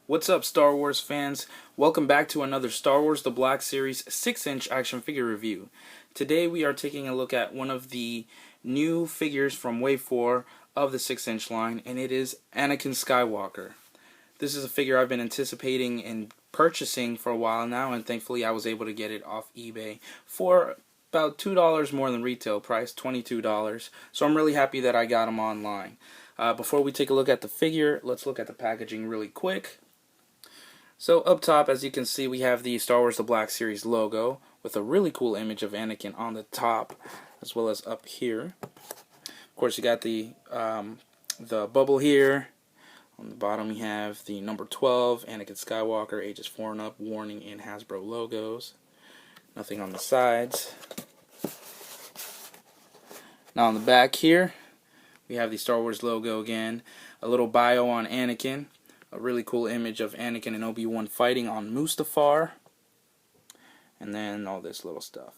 What's up, Star Wars fans? Welcome back to another Star Wars The Black Series 6-inch action figure review. Today we are taking a look at one of the new figures from Wave 4 of the 6-inch line, and it is Anakin Skywalker. This is a figure I've been anticipating and purchasing for a while now, and thankfully I was able to get it off eBay for about $2 more than retail price, $22. So I'm really happy that I got him online. Before we take a look at the figure, let's look at the packaging really quick. So up top, as you can see, we have the Star Wars The Black Series logo with a really cool image of Anakin on the top, as well as up here. Of course, you got the bubble here. On the bottom, we have the number 12, Anakin Skywalker, ages 4 and up, warning, and Hasbro logos. Nothing on the sides. Now on the back here, we have the Star Wars logo again, a little bio on Anakin. A really cool image of Anakin and Obi-Wan fighting on Mustafar. And then all this little stuff.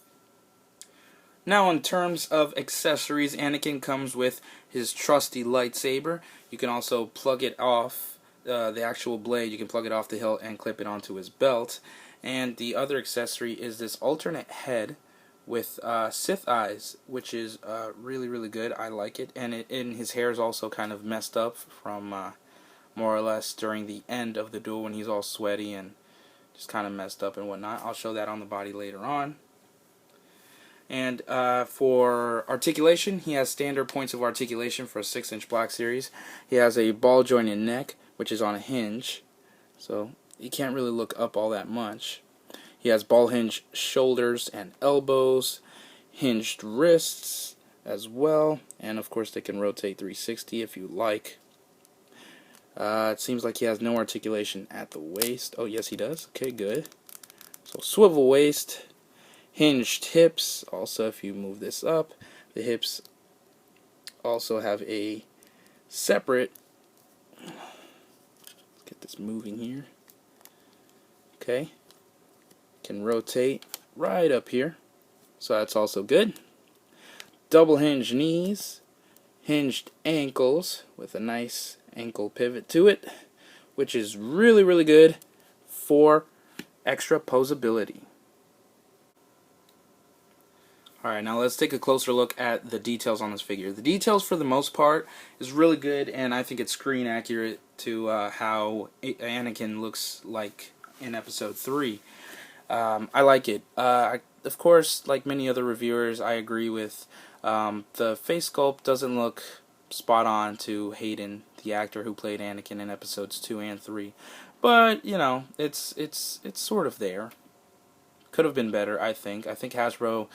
Now in terms of accessories, Anakin comes with his trusty lightsaber. You can also plug it off, the actual blade, you can plug it off the hilt and clip it onto his belt. And the other accessory is this alternate head with Sith eyes, which is really good. I like it. And his hair is also kind of messed up from more or less during the end of the duel when he's all sweaty and just kind of messed up and whatnot. I'll show that on the body later on. And for articulation, he has standard points of articulation for a 6-inch Black Series. He has a ball jointed neck, which is on a hinge, so you can't really look up all that much. He has ball hinge shoulders and elbows, hinged wrists as well, and of course they can rotate 360 if you like. It seems like he has no articulation at the waist. Oh, yes, he does. Okay, good. So, swivel waist, hinged hips. Also, if you move this up, the hips also have a separate. Let's get this moving here. Okay. Can rotate right up here. So, that's also good. Double hinged knees, hinged ankles with a nice ankle pivot to it, which is really good for extra posability. Alright, now let's take a closer look at the details on this figure. The details for the most part is really good, and I think it's screen accurate to how Anakin looks like in episode 3. I like it. Of course, like many other reviewers, I agree with the face sculpt doesn't look spot on to Hayden, the actor who played Anakin in episodes 2 and 3. But, you know, it's sort of there. Could have been better, I think. I think Hasbro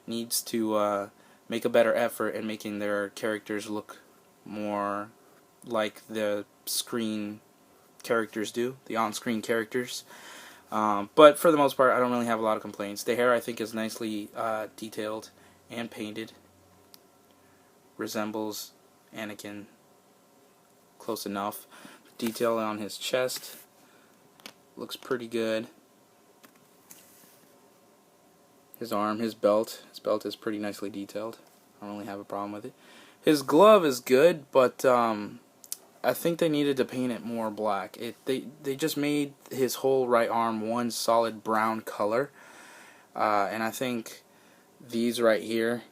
needs to make a better effort in making their characters look more like the screen characters do, the on-screen characters. But for the most part, I don't really have a lot of complaints. The hair, I think, is nicely detailed and painted. Resembles Anakin close enough. Detail on his chest looks pretty good. His arm, his belt is pretty nicely detailed. I don't really have a problem with it. His glove is good, but I think they needed to paint it more black. They just made his whole right arm one solid brown color, and I think these right here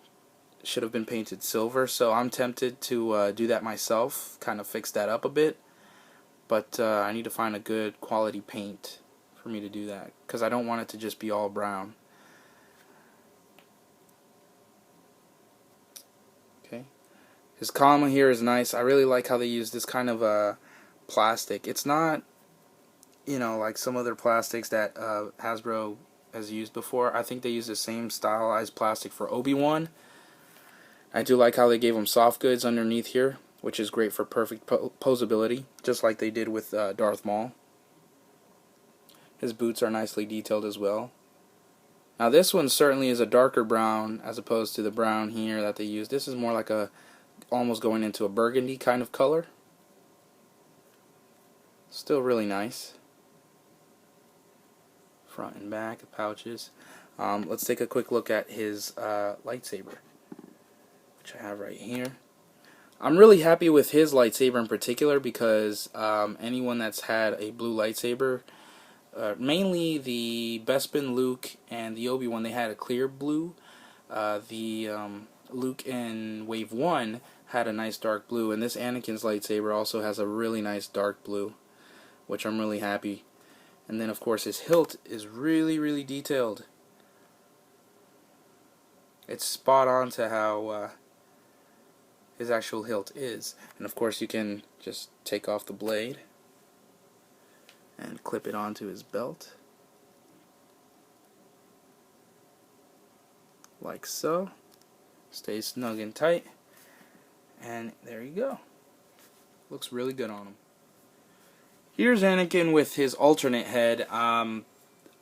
should have been painted silver, so I'm tempted to do that myself, kind of fix that up a bit, but I need to find a good quality paint for me to do that, because I don't want it to just be all brown. Okay, his comma here is nice. I really like how they use this kind of plastic. It's not, you know, like some other plastics that Hasbro has used before. I think they use the same stylized plastic for Obi-Wan. I do like how they gave him soft goods underneath here, which is great for perfect posability, just like they did with Darth Maul. His boots are nicely detailed as well. Now this one certainly is a darker brown as opposed to the brown here that they used. This is more like a almost going into a burgundy kind of color. Still really nice. Front and back, the pouches. Let's take a quick look at his lightsaber, which I have right here. I'm really happy with his lightsaber in particular because anyone that's had a blue lightsaber, mainly the Bespin Luke and the Obi-Wan, they had a clear blue. The Luke in Wave 1 had a nice dark blue, and this Anakin's lightsaber also has a really nice dark blue, which I'm really happy. And then of course his hilt is really, really detailed. It's spot on to how his actual hilt is. And of course you can just take off the blade and clip it onto his belt, like so. Stays snug and tight, and there you go. Looks really good on him. Here's Anakin with his alternate head.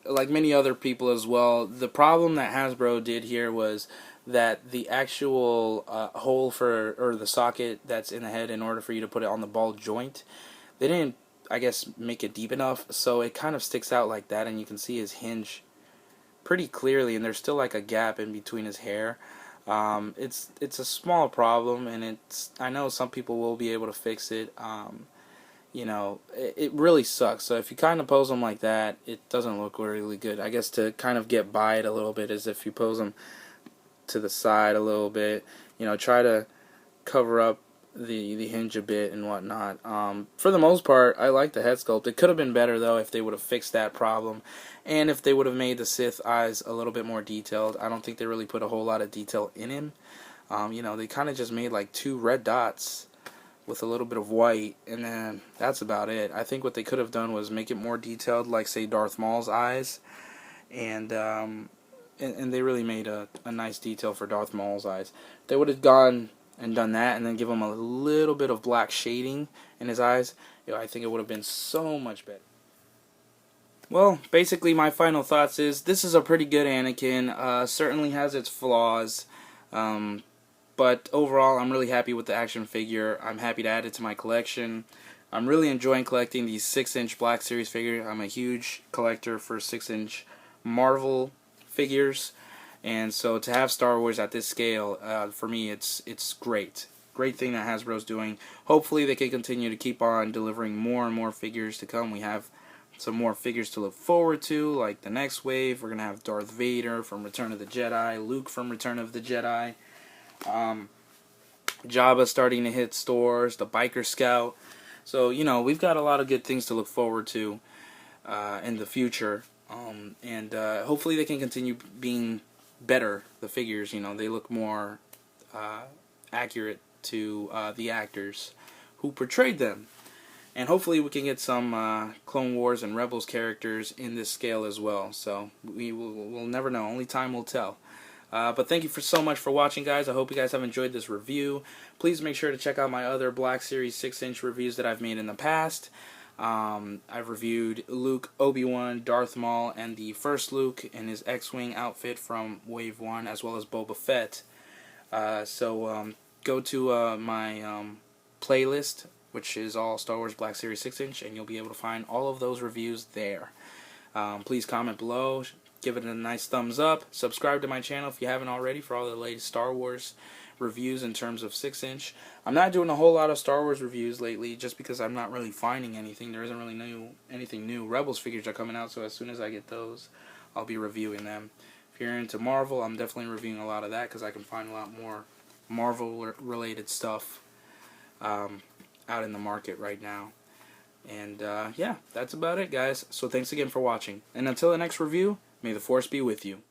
Like many other people as well, the problem that Hasbro did here was that the actual hole for, or the socket that's in the head in order for you to put it on the ball joint, they didn't, I guess, make it deep enough, so it kind of sticks out like that, and you can see his hinge pretty clearly, and there's still like a gap in between his hair. It's a small problem, and I know some people will be able to fix it. You know, it really sucks. So if you kind of pose them like that, it doesn't look really good. I guess to kind of get by it a little bit is if you pose them to the side a little bit. You know, try to cover up the hinge a bit and whatnot. For the most part, I like the head sculpt. It could have been better though if they would have fixed that problem, and if they would have made the Sith eyes a little bit more detailed. I don't think they really put a whole lot of detail in him. You know, they kind of just made like 2 red dots with a little bit of white, and then that's about it. I think what they could have done was make it more detailed, like say Darth Maul's eyes, and they really made a nice detail for Darth Maul's eyes. They would have gone and done that, and then give him a little bit of black shading in his eyes. You know, I think it would have been so much better. Well, basically my final thoughts is this is a pretty good Anakin. Certainly has its flaws. But overall, I'm really happy with the action figure. I'm happy to add it to my collection. I'm really enjoying collecting these 6-inch Black Series figures. I'm a huge collector for 6-inch Marvel figures, and so to have Star Wars at this scale, for me, it's great. Great thing that Hasbro's doing. Hopefully, they can continue to keep on delivering more and more figures to come. We have some more figures to look forward to, like the next wave. We're gonna have Darth Vader from Return of the Jedi, Luke from Return of the Jedi. Jabba starting to hit stores, the Biker Scout. So, you know, we've got a lot of good things to look forward to in the future. And hopefully they can continue being better, the figures. You know, they look more accurate to the actors who portrayed them. And hopefully we can get some Clone Wars and Rebels characters in this scale as well. So we'll never know. Only time will tell. But thank you so much for watching, guys. I hope you guys have enjoyed this review. Please make sure to check out my other Black Series 6-inch reviews that I've made in the past. I've reviewed Luke, Obi-Wan, Darth Maul, and the first Luke in his X-Wing outfit from Wave 1, as well as Boba Fett. So go to my playlist, which is all Star Wars Black Series 6-inch, and you'll be able to find all of those reviews there. Please comment below. Give it a nice thumbs up. Subscribe to my channel if you haven't already for all the latest Star Wars reviews in terms of 6-inch. I'm not doing a whole lot of Star Wars reviews lately just because I'm not really finding anything. There isn't really anything new. Rebels figures are coming out, so as soon as I get those, I'll be reviewing them. If you're into Marvel, I'm definitely reviewing a lot of that because I can find a lot more Marvel-related stuff out in the market right now. And yeah, that's about it, guys. So thanks again for watching. And until the next review, may the Force be with you.